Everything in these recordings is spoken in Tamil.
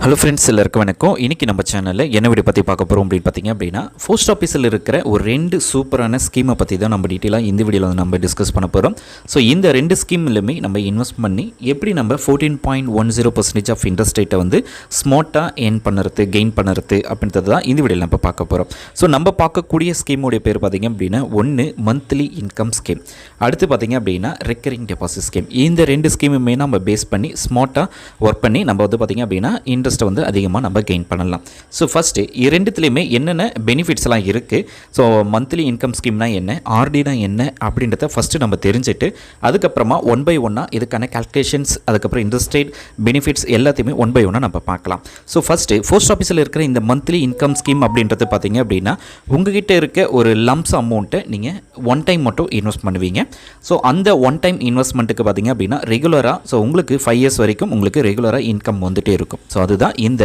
ஹலோ ஃப்ரெண்ட்ஸ், எல்லாருக்கும் வணக்கம். இன்றைக்கி நம்ம சேனலில் என்ன வீடியோ பற்றி பார்க்க போகிறோம் அப்படின்னு பார்த்தீங்க அப்படின்னா, போஸ்ட் ஆஃபீஸில் இருக்கிற ஒரு 2 சூப்பரான ஸ்கீமை பற்றி தான் நம்ம டீட்டெயிலாக இந்த வீடியோவில் வந்து நம்ம டிஸ்கஸ் பண்ண போகிறோம். ஸோ இந்த 2 ஸ்கீம்லையுமே நம்ம இன்வெஸ்ட் பண்ணி எப்படி நம்ம 14.10% ஆஃப் இன்ட்ரெஸ்ட் ரேட்டை வந்து ஸ்மார்ட்டாக ஏர்ன் பண்ணுறது, கெயின் பண்ணுறது அப்படின்றது தான் இந்த வீடியோவில் நம்ம பார்க்க போகிறோம். ஸோ நம்ம பார்க்கக்கூடிய ஸ்கீமோடைய பேர் பார்த்திங்க அப்படின்னா, ஒன்று மந்த்லி இன்கம் ஸ்கீம், அடுத்து பார்த்திங்க அப்படின்னா ரெக்கரிங் டெபாசிட் ஸ்கீம். இந்த 2 ஸ்கீமுமே நம்ம பேஸ் பண்ணி ஸ்மார்ட்டாக ஒர்க் பண்ணி நம்ம வந்து பார்த்திங்க அப்படின்னா வந்து அதிகமாக நம்ம கெயின் பண்ணலாம். ஸோ ஃபஸ்ட்டு இரண்டுத்துலேயுமே என்னென்ன பெனிஃபிட்ஸ்லாம் இருக்குது, ஸோ மந்த்லி இன்கம் ஸ்கீம்னா என்ன, ஆர்டினா என்ன அப்படின்றத ஃபஸ்ட்டு நம்ம தெரிஞ்சுட்டு அதுக்கப்புறமா ஒன் பை ஒன்னாக இதுக்கான கால்குலேஷன்ஸ், அதுக்கப்புறம் இன்ட்ரெஸ்ட் ரேட், பெனிஃபிட்ஸ் எல்லாத்தையுமே ஒன் பை ஒன்னாக நம்ம பார்க்கலாம். ஸோ ஃபஸ்ட்டு போஸ்ட் ஆஃபீஸில் இருக்கிற இந்த மந்த்லி இன்கம் ஸ்கீம் அப்படின்றது பார்த்திங்க அப்படின்னா, உங்ககிட்ட இருக்க ஒரு லம்ஸ் அமௌண்ட்டை நீங்கள் ஒன் டைம் மட்டும் இன்வெஸ்ட் பண்ணுவீங்க. ஸோ அந்த ஒன் டைம் இன்வெஸ்ட்மெண்ட்டுக்கு பார்த்திங்க அப்படின்னா ரெகுலராக, ஸோ உங்களுக்கு 5 years வரைக்கும் உங்களுக்கு ரெகுலராக இன்கம் வந்துகிட்டே இருக்கும். ஸோ அதுதான் இந்த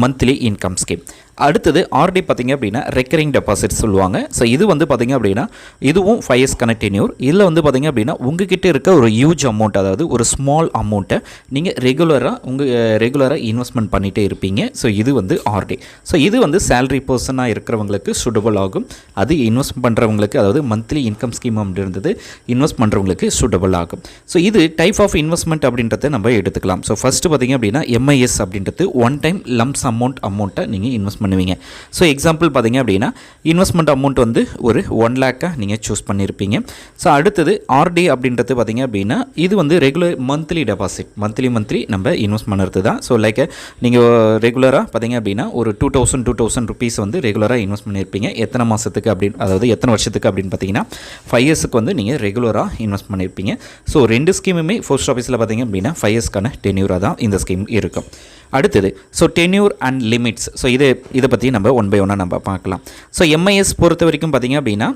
மந்த்லி இன்கம் ஸ்கீம். அடுத்தது ஆர்டி பார்த்திங்க அப்படின்னா ரெக்கரிங் டெபாசிட் சொல்லுவாங்க. ஸோ இது வந்து பார்த்திங்க அப்படின்னா இதுவும் 5 years டென்யூர். இதில் வந்து பார்த்திங்க அப்படின்னா உங்ககிட்ட இருக்க ஒரு ஹியூஜ் அமௌண்ட், அதாவது ஒரு ஸ்மால் அமௌண்ட்டை நீங்கள் ரெகுலராக இன்வெஸ்ட்மெண்ட் பண்ணிகிட்டே இருப்பீங்க. ஸோ இது வந்து ஆர்டி. ஸோ இது வந்து சேலரி பர்சனாக இருக்கிறவங்களுக்கு சூட்டபிள் ஆகும். அது இன்வெஸ்ட் பண்ணுறவங்களுக்கு, அதாவது மந்த்லி இன்கம் ஸ்கீம் அப்படின்றது இன்வெஸ்ட் பண்ணுறவங்களுக்கு சூட்டபிள் ஆகும். ஸோ இது டைப் ஆஃப் இன்வெஸ்ட்மெண்ட் அப்படின்றத நம்ம எடுத்துக்கலாம். ஸோ ஃபஸ்ட்டு பார்த்திங்க அப்படின்னா MIS அப்படின்றது ஒன் டைம் லம்ஸ் அமௌண்ட்டை நீங்கள் இன்வெஸ்ட் பண்ணுவீங்க. ஸோ எக்ஸாம்பிள் பார்த்தீங்க அப்படின்னா இன்வெஸ்ட்மெண்ட் அமௌண்ட் வந்து ஒரு 1 lakh நீங்கள் சூஸ் பண்ணியிருப்பீங்க. ஸோ அடுத்தது ஆர்டி அப்படின்றது பார்த்தீங்க அப்படின்னா இது வந்து ரெகுலர் மந்த்லி டெபாசிட், மந்த்லி நம்ம இன்வெஸ்ட் பண்ணுறது தான். ஸோ லைக் நீங்கள் ரெகுலராக பார்த்தீங்க அப்படின்னா ஒரு 2000 rupees வந்து ரெகுலராக இன்வெஸ்ட் பண்ணியிருப்பீங்க. எத்தனை மாதத்துக்கு அப்படின்னு, அதாவது எத்தனை வருஷத்துக்கு அப்படின்னு பார்த்தீங்கன்னா 5 years வந்து நீங்கள் ரெகுலராக இன்வெஸ்ட் பண்ணியிருப்பீங்க. ஸோ 2 ஸ்கீமுமே போஸ்ட் ஆஃபீஸில் பார்த்தீங்க அப்படின்னா 5 years டென்யூராக தான் இந்த ஸ்கீம் இருக்கும். அடுத்தது so tenure and limits. So இதை பற்றி நம்ம ஒன் பை ஒன்னாக நம்ம பார்க்கலாம். ஸோ MIS பொறுத்த வரைக்கும் பார்த்திங்க அப்படின்னா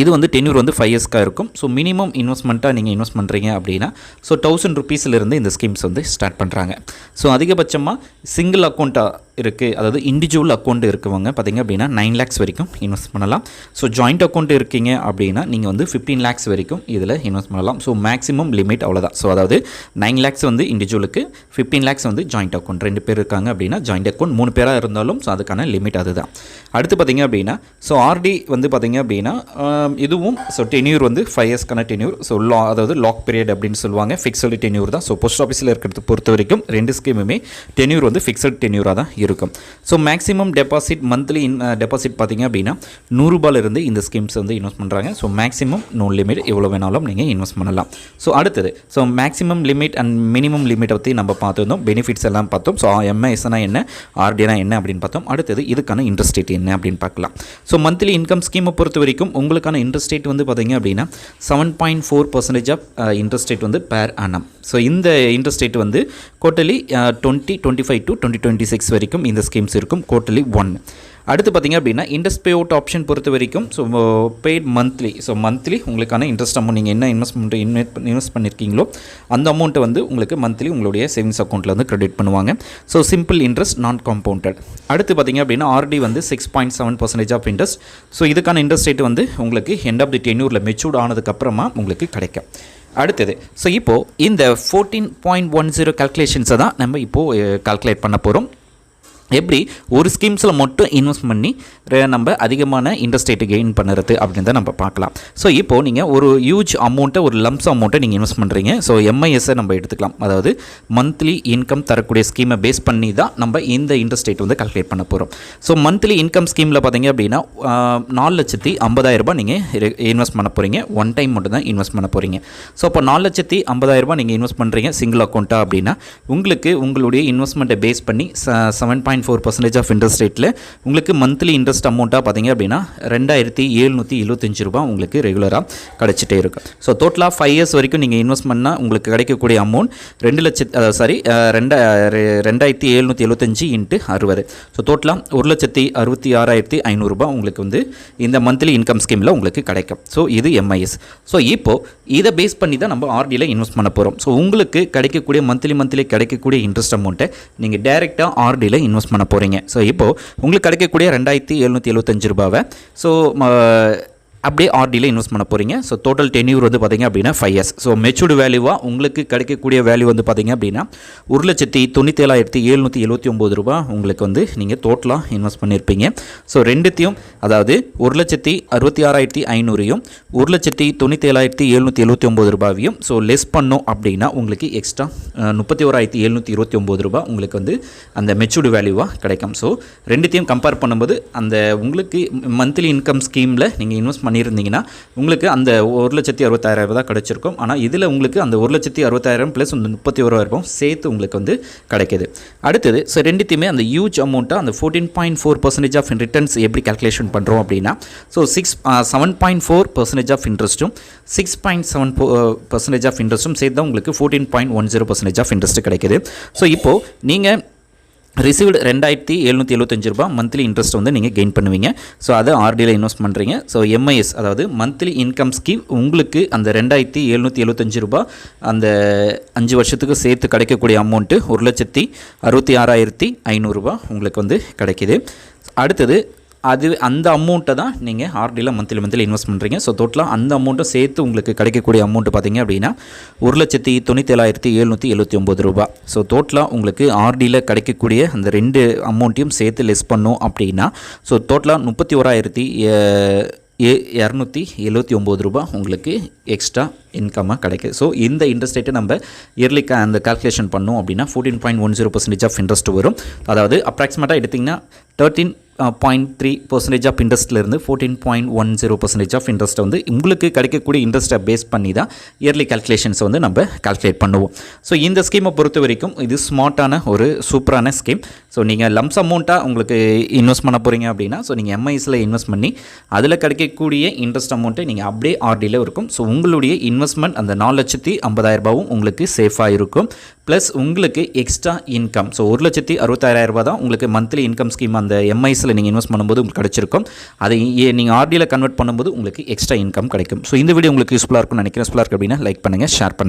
இது வந்து டென்யூர் வந்து 5 years இருக்கும். ஸோ மினிமம் இன்வெஸ்ட்மெண்ட்டாக நீங்கள் இன்வெஸ்ட் பண்ணுறீங்க அப்படின்னா ஸோ 1000 rupeesலேருந்து இந்த ஸ்கீம்ஸ் வந்து ஸ்டார்ட் பண்ணுறாங்க. ஸோ அதிகபட்சமாக சிங்கிள் அக்கௌண்ட்டாக இருக்குது, அதாவது இண்டிவிஜுவல் அக்கௌண்ட் இருக்கவங்க பார்த்திங்க அப்படின்னா 9 lakhs வரைக்கும் இன்வெஸ்ட் பண்ணலாம். ஸோ ஜாயிண்ட் அக்கௌண்ட் இருக்கீங்க அப்படின்னா நீங்கள் வந்து 15 lakhs வரைக்கும் இதில் இன்வெஸ்ட் பண்ணலாம். ஸோ மேக்ஸிமம் லிமிட் அவ்வளோதான். ஸோ அதாவது 9 lakhs வந்து இண்டிவிஜுவலுக்கு, 15 lakhs வந்து ஜாயிண்ட் அக்கௌண்ட். 2 பேர் இருக்காங்க அப்படின்னா ஜாயிண்ட் அக்கௌண்ட், 3 பேராக இருந்தாலும் ஸோ அதுக்கான லிமிட் அதுதான். அடுத்து பார்த்திங்க அப்படின்னா ஸோ ஆர்டி வந்து பார்த்திங்க அப்படின்னா இதுவும் ஸோ டென்யூர் வந்து 5 years டென்யூர். ஸோ அதாவது லாக் பீரியட் அப்படின்னு சொல்லுவாங்க, ஃபிக்ஸடு டென்யூர் தான். ஸோ போஸ்ட் ஆஃபீஸில் இருக்கிறது பொறுத்த வரைக்கும் 2 ஸ்கீமுமே டென்யூர் வந்து ஃபிக்ஸட் டென்யூராக தான் இருக்கும். So maximum deposit, monthly deposit பார்த்திங்க அப்படின்னா 100 ரூபாயிலிருந்து இந்த ஸ்கீம்ஸ் வந்து இன்வெஸ்ட் பண்ணுறாங்க. ஸோ மேக்ஸிமம் நோ லிமிட், எவ்வளோ வேணாலும் நீங்கள் இன்வெஸ்ட் பண்ணலாம். ஸோ அடுத்தது so maximum limit and minimum லிமிட்டை பற்றி நம்ம பார்த்துருந்தோம், பெனிஃபிட்ஸ் எல்லாம் பார்த்தோம். ஸோ MISனா என்ன, ஆர்டினா என்ன அப்படின்னு பார்த்தோம். அடுத்தது இதுக்கான இன்ட்ரெஸ்ட் ரேட் என்ன அப்படின்னு பார்க்கலாம். ஸோ மந்த்லி இன்கம் ஸ்கீமை பொறுத்த வரைக்கும் உங்களுக்கான இன்ட்ரெஸ்ட் ரேட் வந்து பார்த்திங்க அப்படின்னா 7.4% ஆஃப் இன்ட்ரெஸ்ட் ரேட் வந்து பேர் annum. ஸோ இந்த இன்ட்ரெஸ்ட் ரேட் வந்து குவார்ட்டர்லி 2025 to 2026 வரைக்கும் இந்த ஸ்கீம்ஸ் இருக்கும், குவார்ட்டர்லி 1. அடுத்து பார்த்திங்க அப்படின்னா இன்ட்ரெஸ்ட் பே அவுட் ஆப்ஷன் பொறுத்த வரைக்கும் so paid monthly. So monthly உங்களுக்கான இன்ட்ரெஸ்ட் அமௌண்ட், நீங்கள் என்ன இன்வெஸ்ட் பண்ணியிருக்கீங்களோ அந்த அமௌண்ட்டை வந்து உங்களுக்கு மந்த்லி உங்களுடைய சேவிங்ஸ் அக்கௌண்ட்டில் வந்து கிரெடிட் பண்ணுவாங்க. ஸோ சிம்பிள் இன்ட்ரெஸ்ட், நான் காம்பவுண்டட். அடுத்து பார்த்திங்க அப்படின்னா ஆர்டி வந்து 6.7% ஆஃப் இன்ட்ரெஸ்ட். ஸோ இதுக்கான இன்ட்ரெஸ்ட் ரேட் வந்து உங்களுக்கு எண்ட் ஆஃப் தி டென்யூரில் மெச்சூர்ட் ஆனதுக்கப்புறமா உங்களுக்கு கிடைக்கும். அடுத்தது ஸோ இப்போது இந்த 14.10 கால்குலேஷன்ஸை தான் நம்ம இப்போது கால்குலேட் பண்ண போகிறோம். எப்படி ஒரு ஸ்கீம்ஸில் மட்டும் இன்வெஸ்ட் பண்ணி நம்ம அதிகமான இன்ட்ரெஸ்ட் ரேட்டு கெயின் பண்ணுறது அப்படின்னு தான் நம்ம பார்க்கலாம். ஸோ இப்போது நீங்கள் ஒரு ஹியூஜ் அமௌண்ட்டை, ஒரு லம்ஸ் அமௌண்ட்டை நீங்கள் இன்வெஸ்ட் பண்ணுறீங்க. ஸோ MISஐ நம்ம எடுத்துக்கலாம், அதாவது மந்த்லி இன்கம் தரக்கூடிய ஸ்கீமை பேஸ் பண்ணி தான் நம்ம இந்த இன்ட்ரெஸ்ட் ரேட் வந்து கால்குலேட் பண்ண போகிறோம். ஸோ மந்த்லி இன்கம் ஸ்கீமில் பார்த்தீங்க அப்படின்னா 4,50,000 ரூபாய் நீங்கள் இன்வெஸ்ட் பண்ண போகிறீங்க. ஒன் டைம் மட்டும் தான் இன்வெஸ்ட் பண்ண போகிறீங்க. ஸோ அப்போ 4,50,000 ரூபாய் நீங்கள் இன்வெஸ்ட் பண்ணுறீங்க சிங்கிள் அக்கௌண்ட்டாக அப்படின்னா உங்களுக்கு உங்களுடைய இன்வெஸ்ட்மெண்ட்டை பேஸ் பண்ணி 7.4% ஆஃப் இன்ட்ரெஸ்ட் ரேட்டில் உங்களுக்கு மந்த்லி இன்ட்ரெஸ்ட் அமௌண்ட்டாக பார்த்தீங்க அப்படின்னா 2,775 ரூபாய் உங்களுக்கு ரெகுலராக கிடச்சிட்டே இருக்கும். ஸோ டோட்டலாக 5 years வரைக்கும் நீங்கள் இன்வெஸ்ட் பண்ணால் உங்களுக்கு கிடைக்கக்கூடிய அமௌண்ட் 2,775 இன்ட்டு 60. ஸோ டோட்டலாக 1,66,500 ரூபாய் உங்களுக்கு வந்து இந்த மந்த்லி இன்கம் ஸ்கீமில் உங்களுக்கு கிடைக்கும். ஸோ இது MIS. ஸோ இப்போது இதை பேஸ் பண்ணி தான் நம்ம ஆர்டியில் இன்வெஸ்ட் பண்ண போகிறோம். ஸோ உங்களுக்கு கிடைக்கக்கூடிய மந்த்லி கிடைக்கக்கூடிய இன்ட்ரெஸ்ட் அமௌண்ட்டை நீங்கள் டைரெக்டாக ஆர்டியில் இன்வெஸ்ட் பண்ண போகிறீங்க. ஸோ இப்போது உங்களுக்கு கிடைக்கக்கூடிய 2,775 ரூபாவை ஸோ அப்படியே ஆர்டியில் இன்வெஸ்ட் பண்ண போகிறீங்க. ஸோ டோட்டல் டென்யூர் வந்து பார்த்திங்க அப்படின்னா 5 years. ஸோ மெச்சூர்டு வேல்யூவாக உங்களுக்கு கிடைக்கக்கூடிய வேல்யூ வந்து பார்த்திங்க அப்படின்னா 1,97,779 ரூபா உங்களுக்கு வந்து நீங்கள் டோட்டலாக இன்வெஸ்ட் பண்ணியிருப்பீங்க. ஸோ ரெண்டுத்தையும், அதாவது 1,66,500 1,97,779 ரூபாவையும் ஸோ லெஸ் பண்ணோம் அப்படின்னா உங்களுக்கு எக்ஸ்ட்ரா 31,729 ரூபா உங்களுக்கு வந்து அந்த மெச்சூர்டு வேல்யூவாக கிடைக்கும். ஸோ ரெண்டுத்தையும் கம்பேர் பண்ணும்போது அந்த உங்களுக்கு மந்த்லி இன்கம் ஸ்கீமில் நீங்கள் இன்வெஸ்ட் பண்ணியிருந்தீங்கன்னா உங்களுக்கு அந்த 1,66,000 தான் கிடச்சிருக்கும். ஆனால் இதில் உங்களுக்கு அந்த 1,60,000 ப்ளஸ் அந்த 31,000 சேர்த்து உங்களுக்கு வந்து கிடைக்கிது. அடுத்தது ஸோ ரெண்டுத்தையுமே அந்த ஹியூஜ் அமௌண்ட்டாக அந்த 14.4% ஆஃப் ரிட்டர்ன்ஸ் எப்படி கால்குலேஷன் பண்ணுறோம் அப்படின்னா, ஸோ 7.4% ஆஃப் இன்ட்ரெஸ்ட்டும் 6.7% ஆஃப் இன்ட்ரெஸ்ட்டும் சேர்த்து தான் உங்களுக்கு 14.10% ஆஃப் இன்ட்ரெஸ்ட் கிடைக்கிது. ஸோ இப்போது நீங்கள் ரிசீவ்டு 2,775 ரூபா மந்த்லி இன்ட்ரெஸ்ட் வந்து நீங்கள் கெயின் பண்ணுவீங்க. ஸோ அதை ஆர்டியில் இன்வெஸ்ட் பண்ணுறீங்க. ஸோ எம்ஐஎஸ் அதாவது மந்த்லி இன்கம் ஸ்கீம் உங்களுக்கு அந்த 2,775 ரூபா அந்த 5 வருஷத்துக்கு சேர்த்து கிடைக்கக்கூடிய அமௌண்ட்டு 1,66,500 ரூபா உங்களுக்கு வந்து கிடைக்கிது. அடுத்தது அந்த அமௌண்ட்டை தான் நீங்கள் ஆர்டியில் மந்த்லி இன்வெஸ்ட் பண்ணுறீங்க. ஸோ டோட்டலாக அந்த அமௌண்ட்டை சேர்த்து உங்களுக்கு கிடைக்கக்கூடிய அமௌண்ட்டு பார்த்திங்க அப்படின்னா 1,97,779 ரூபா. ஸோ டோட்டலாக உங்களுக்கு ஆர்டியில் கிடைக்கக்கூடிய அந்த ரெண்டு அமௌண்ட்டையும் சேர்த்து லெஸ் பண்ணோம் அப்படின்னா ஸோ டோட்டலாக 31,279 ரூபா உங்களுக்கு எக்ஸ்ட்ரா இன்கமாக கிடைக்குது. ஸோ இந்த இன்ட்ரெஸ்ட் ரேட்டை நம்ம இயர்லி அந்த கால்குலேஷன் பண்ணோம் அப்படின்னா 14.10% ஆஃப் இன்ட்ரெஸ்ட் வரும். அதாவது அப்ராக்சிமேட்டாக எடுத்திங்கன்னா 13.3% ஆஃப் இன்ட்ரெஸ்ட்லேருந்து 14.10% ஆஃப் இன்ட்ரெஸ்ட் வந்து உங்களுக்கு கிடைக்கக்கூடிய இன்ட்ரெஸ்ட்டை பேஸ் பண்ணி தான் இயர்லி கால்குலேஷன்ஸை வந்து நம்ம கால்குலேட் பண்ணுவோம். ஸோ இந்த ஸ்கீமை பொறுத்த வரைக்கும் இது ஸ்மார்ட்டான ஒரு சூப்பரான ஸ்கீம். ஸோ நீங்கள் லம்ஸ் அமௌண்ட்டாக உங்களுக்கு இன்வெஸ்ட் பண்ண போகிறீங்க அப்படின்னா ஸோ நீங்கள் எம்ஐஸில் இன்வெஸ்ட் பண்ணி அதில் கிடைக்கக்கூடிய இன்ட்ரெஸ்ட் அமௌண்ட்டை நீங்கள் அப்படியே ஆர்டியில் இருக்கும். ஸோ உங்களுடைய இன்வெஸ்ட்மெண்ட் அந்த 4,50,000 ரூபாவும் உங்களுக்கு சேஃபாக இருக்கும். ப்ளஸ் உங்களுக்கு எக்ஸ்ட்ரா இன்கம் ஸோ 1,66,000 ரூபா தான் உங்களுக்கு மந்த்லி இன்கம் ஸ்கீம் அந்த எம்ஐஸில் நீங்கள் இன்வெஸ்ட் பண்ணும்போது உங்களுக்கு கிடச்சிருக்கும். அதை நீங்கள் ஆர்டியில் கன்வெர்ட் பண்ணும்போது உங்களுக்கு எக்ஸ்ட்ரா இன்கம் கிடைக்கும். ஸோ இந்த வீடியோ உங்களுக்கு யூஸ்ஃபுல்லாக இருக்கும்னு நினைக்கிறேன். யூஸ்ஃபுல்லாக இருக்குது அப்படின்னா லைக் பண்ணுங்கள், ஷேர் பண்ணுங்கள்.